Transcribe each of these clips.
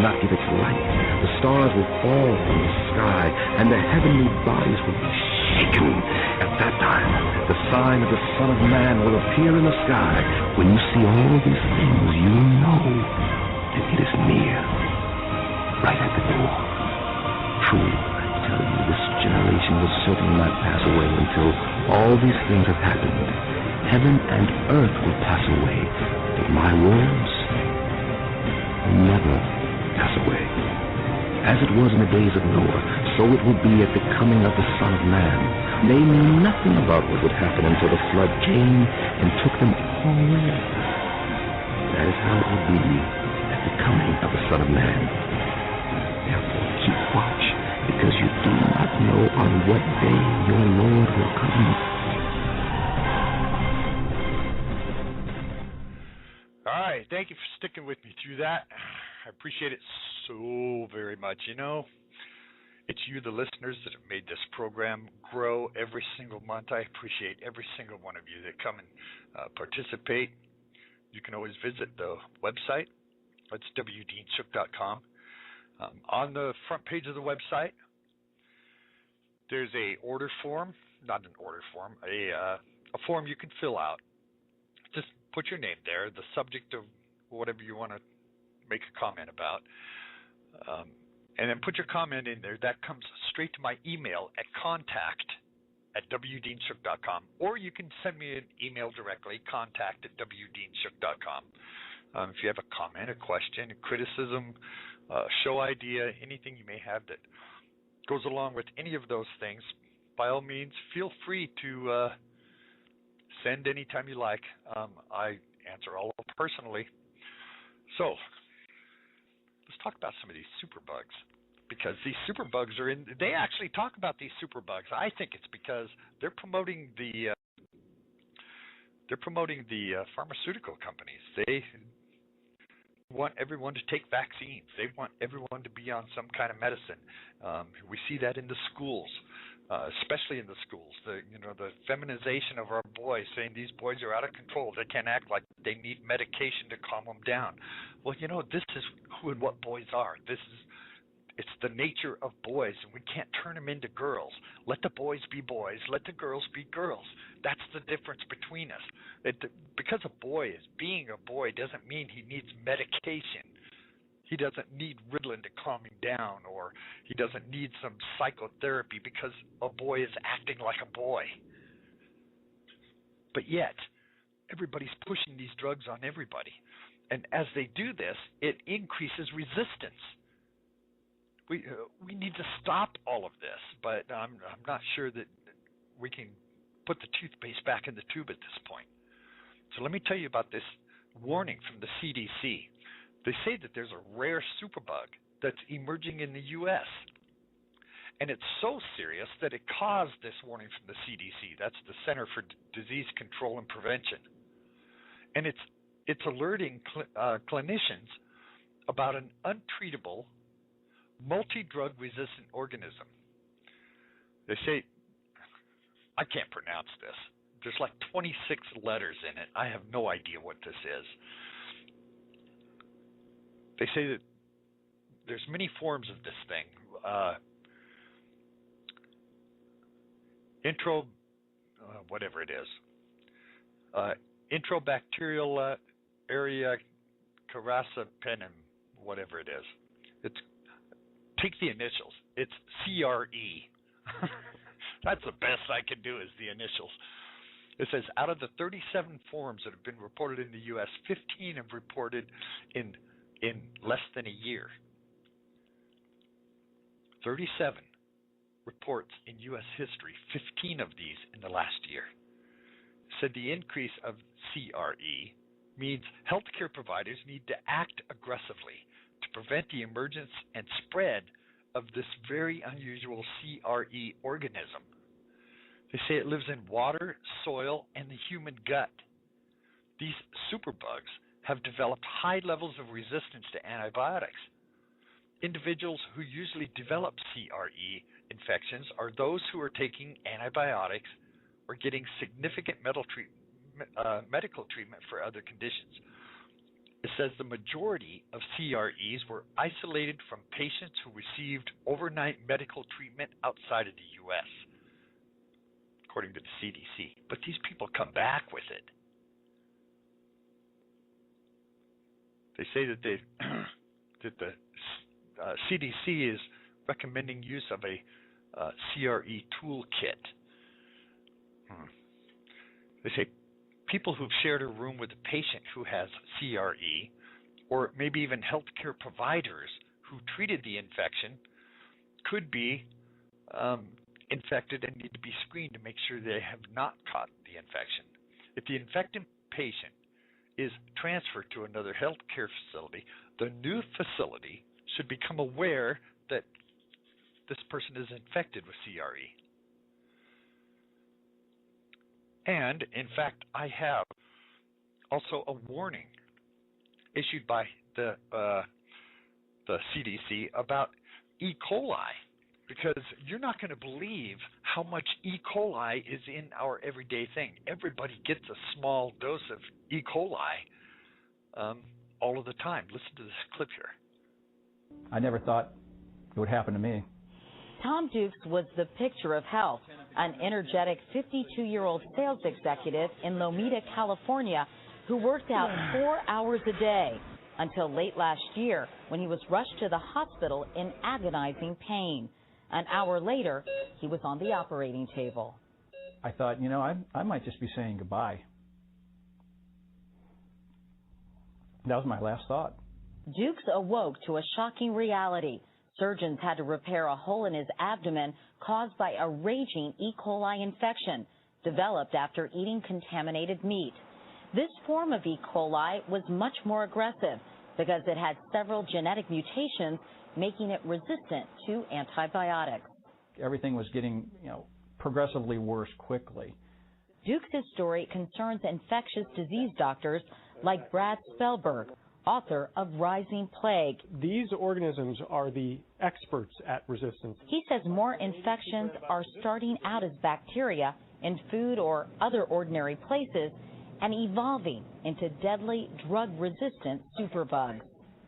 not give its light. The stars will fall from the sky, and the heavenly bodies will be shaken. At that time, the sign of the Son of Man will appear in the sky. When you see all these things, you know that it is near, right at the door. Truly, I tell you, this generation will certainly not pass away until all these things have happened. Heaven and earth will pass away, but my words will never pass away. As it was in the days of Noah, so it will be at the coming of the Son of Man. They knew nothing about what would happen until the flood came and took them all away. That is how it will be at the coming of the Son of Man. Therefore, keep watch, because you do not know on what day your Lord will come. All right, thank you for sticking with me through that. I appreciate it so very much. You know, it's you, the listeners, that have made this program grow every single month. I appreciate every single one of you that come and participate. You can always visit the website. It's wdeanshook.com. On the front page of the website, there's a order form, not an order form, a form you can fill out. Just put your name there, the subject of whatever you want to make a comment about, and then put your comment in there. That comes straight to my email at contact@wdeanshook.com, or you can send me an email directly, contact@wdeanshook.com. If you have a comment, a question, a criticism, show idea, anything you may have that goes along with any of those things, by all means, feel free to send anytime you like. I answer all of them personally. So let's talk about some of these superbugs, because these superbugs are in. They actually talk about these superbugs. I think it's because they're promoting the pharmaceutical companies. They want everyone to take vaccines. They want everyone to be on some kind of medicine. We see that in the schools, especially in the schools. The feminization of our boys, saying these boys are out of control. They can't act like they need medication to calm them down. Well, this is who and what boys are. It's the nature of boys, and we can't turn them into girls. Let the boys be boys. Let the girls be girls. That's the difference between us. Because a boy is being a boy doesn't mean he needs medication. He doesn't need Ritalin to calm him down, or he doesn't need some psychotherapy because a boy is acting like a boy. But yet, everybody's pushing these drugs on everybody. And as they do this, it increases resistance. We need to stop all of this, but I'm not sure that we can put the toothpaste back in the tube at this point. So let me tell you about this warning from the CDC. They say that there's a rare superbug that's emerging in the U.S., and it's so serious that it caused this warning from the CDC. That's the Center for Disease Control and Prevention. And it's alerting clinicians about an untreatable multi-drug resistant organism. They say, I can't pronounce this. There's like 26 letters in it. I have no idea what this is. They say that there's many forms of this thing. Whatever it is. Introbacterial area carasapenem, whatever it is. Take the initials. It's CRE. That's the best I can do is the initials. It says out of the 37 forms that have been reported in the U.S., 15 have reported in less than a year. 37 reports in U.S. history, 15 of these in the last year. Said the increase of CRE means healthcare providers need to act aggressively to prevent the emergence and spread of this very unusual CRE organism. They say it lives in water, soil, and the human gut. These superbugs have developed high levels of resistance to antibiotics. Individuals who usually develop CRE infections are those who are taking antibiotics or getting significant medical treatment for other conditions. it says the majority of CREs were isolated from patients who received overnight medical treatment outside of the U.S., according to the CDC. But these people come back with it. They say that the CDC is recommending use of a CRE toolkit. They say people who've shared a room with a patient who has CRE, or maybe even healthcare providers who treated the infection, could be infected and need to be screened to make sure they have not caught the infection. If the infected patient is transferred to another healthcare facility, the new facility should become aware that this person is infected with CRE. And, in fact, I have also a warning issued by the CDC about E. coli, because you're not going to believe how much E. coli is in our everyday thing. Everybody gets a small dose of E. coli all of the time. Listen to this clip here. I never thought it would happen to me. Tom Dukes was the picture of health, an energetic 52-year-old sales executive in Lomita, California, who worked out 4 hours a day until late last year when he was rushed to the hospital in agonizing pain. An hour later, he was on the operating table. I thought, I might just be saying goodbye. That was my last thought. Dukes awoke to a shocking reality. Surgeons had to repair a hole in his abdomen caused by a raging E. coli infection developed after eating contaminated meat. This form of E. coli was much more aggressive because it had several genetic mutations, making it resistant to antibiotics. Everything was getting, progressively worse quickly. Dukes' story concerns infectious disease doctors like Brad Spellberg, author of Rising Plague. These organisms are the experts at resistance. He says more infections are starting out as bacteria in food or other ordinary places and evolving into deadly drug-resistant superbugs.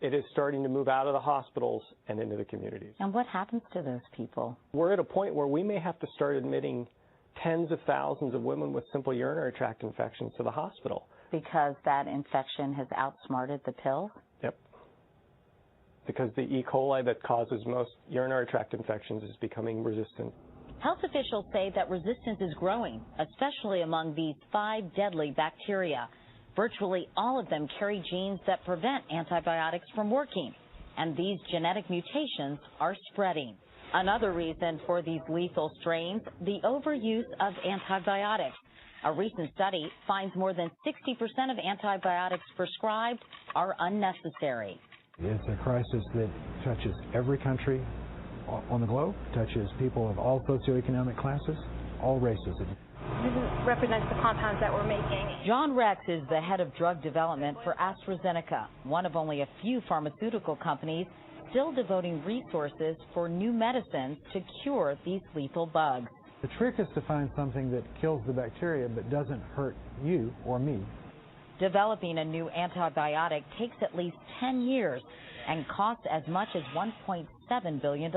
It is starting to move out of the hospitals and into the communities. And what happens to those people? We're at a point where we may have to start admitting tens of thousands of women with simple urinary tract infections to the hospital. Because that infection has outsmarted the pill? Yep. Because the E. coli that causes most urinary tract infections is becoming resistant. Health officials say that resistance is growing, especially among these 5 deadly bacteria. Virtually all of them carry genes that prevent antibiotics from working, and these genetic mutations are spreading. Another reason for these lethal strains, the overuse of antibiotics. A recent study finds more than 60% of antibiotics prescribed are unnecessary. It's a crisis that touches every country on the globe, touches people of all socioeconomic classes, all races. This represents the compounds that we're making. John Rex is the head of drug development for AstraZeneca, one of only a few pharmaceutical companies still devoting resources for new medicines to cure these lethal bugs. The trick is to find something that kills the bacteria but doesn't hurt you or me. Developing a new antibiotic takes at least 10 years and costs as much as $1.7 billion.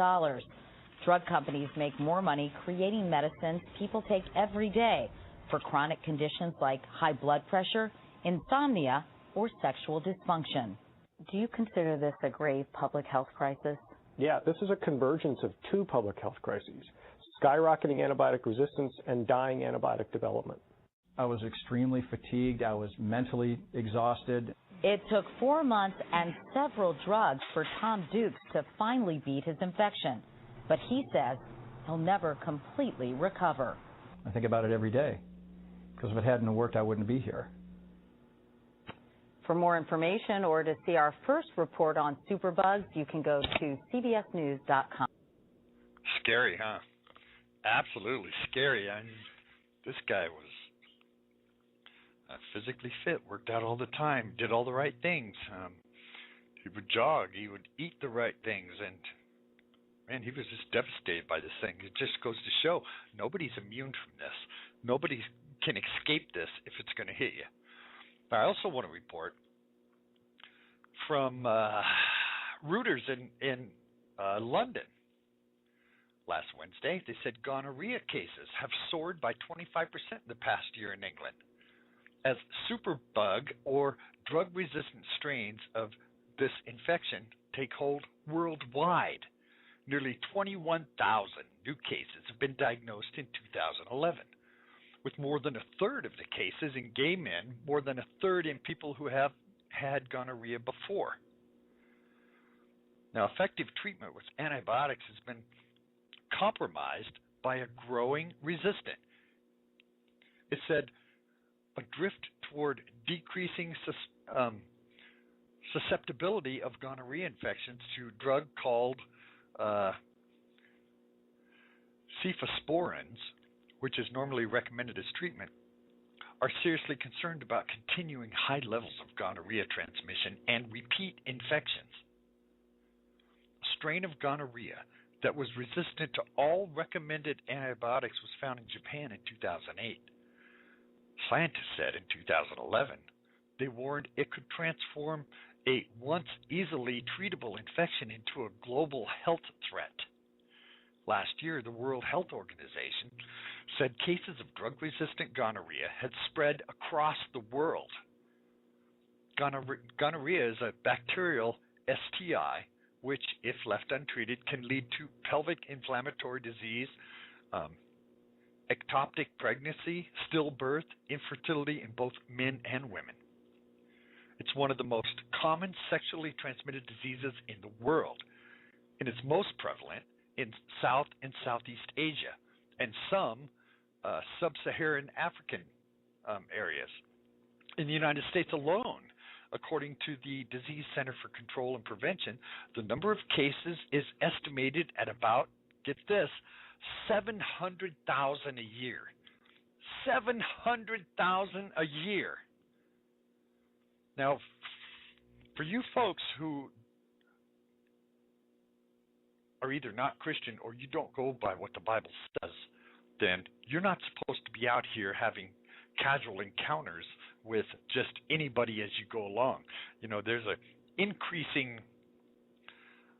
Drug companies make more money creating medicines people take every day for chronic conditions like high blood pressure, insomnia, or sexual dysfunction. Do you consider this a grave public health crisis? Yeah, this is a convergence of 2 public health crises: skyrocketing antibiotic resistance and dying antibiotic development. I was extremely fatigued. I was mentally exhausted. It took 4 months and several drugs for Tom Dukes to finally beat his infection. But he says he'll never completely recover. I think about it every day, because if it hadn't worked, I wouldn't be here. For more information or to see our first report on superbugs, you can go to cbsnews.com. Scary, huh? Absolutely scary. I mean, this guy was physically fit, worked out all the time, did all the right things. He would jog, he would eat the right things, and man, he was just devastated by this thing. It just goes to show nobody's immune from this. Nobody can escape this if it's going to hit you. Now, I also want to report from Reuters in London last Wednesday. They said gonorrhea cases have soared by 25% in the past year in England as superbug or drug-resistant strains of this infection take hold worldwide. Nearly 21,000 new cases have been diagnosed in 2011, with more than a third of the cases in gay men, more than a third in people who have had gonorrhea before. Now, effective treatment with antibiotics has been compromised by a growing resistance. It said a drift toward decreasing susceptibility of gonorrhea infections to a drug called cephalosporins, which is normally recommended as treatment, are seriously concerned about continuing high levels of gonorrhea transmission and repeat infections. A strain of gonorrhea that was resistant to all recommended antibiotics was found in Japan in 2008. Scientists said in 2011 they warned it could transform a once easily treatable infection into a global health threat. Last year, the World Health Organization said cases of drug-resistant gonorrhea had spread across the world. Gonorrhea is a bacterial STI, which, if left untreated, can lead to pelvic inflammatory disease, ectopic pregnancy, stillbirth, infertility in both men and women. It's one of the most common sexually transmitted diseases in the world, and it's most prevalent in South and Southeast Asia and some sub-Saharan African areas. In the United States alone, according to the Disease Center for Control and Prevention, the number of cases is estimated at about, get this, 700,000 a year. 700,000 a year. Now, for you folks who are either not Christian or you don't go by what the Bible says, then you're not supposed to be out here having casual encounters with just anybody as you go along. You know, there's an increasing,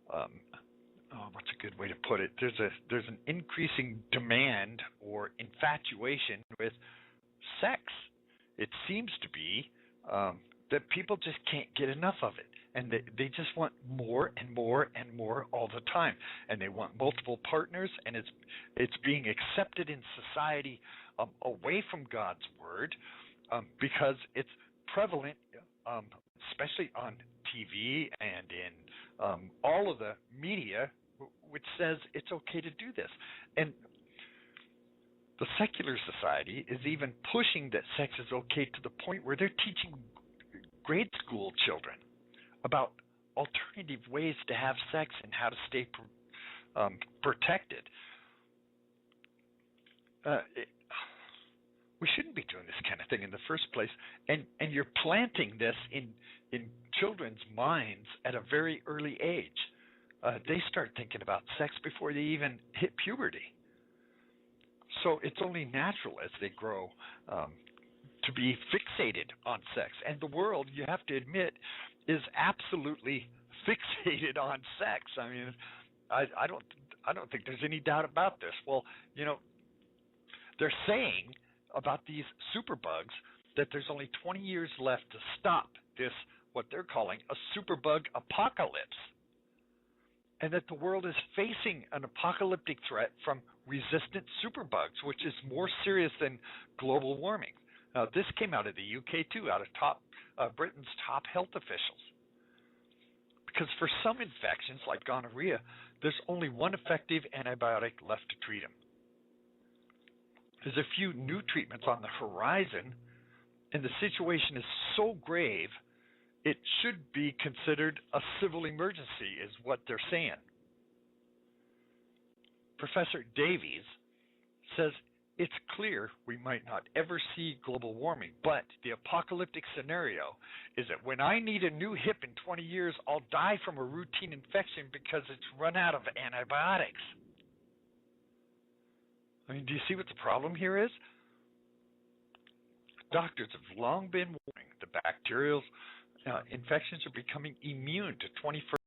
what's a good way to put it? There's an increasing demand or infatuation with sex. It seems to be that people just can't get enough of it, and they just want more and more and more all the time, and they want multiple partners, and it's being accepted in society away from God's word because it's prevalent, especially on TV and in all of the media, which says it's okay to do this. And the secular society is even pushing that sex is okay to the point where they're teaching grade school children about alternative ways to have sex and how to stay protected. We shouldn't be doing this kind of thing in the first place, and you're planting this in children's minds at a very early age. They start thinking about sex before they even hit puberty. So it's only natural as they grow to be fixated on sex. And the world, you have to admit, is absolutely fixated on sex. I mean, I don't think there's any doubt about this. Well, you know, they're saying about these superbugs that there's only 20 years left to stop this, what they're calling a superbug apocalypse, and that the world is facing an apocalyptic threat from resistant superbugs, which is more serious than global warming. Now, this came out of the UK too, out of Britain's top health officials. Because for some infections like gonorrhea, there's only one effective antibiotic left to treat them. There's a few new treatments on the horizon, and the situation is so grave, it should be considered a civil emergency, is what they're saying. Professor Davies says it's clear we might not ever see global warming, but the apocalyptic scenario is that when I need a new hip in 20 years, I'll die from a routine infection because it's run out of antibiotics. I mean, do you see what the problem here is? Doctors have long been warning the bacterial Now, infections are becoming immune to 21st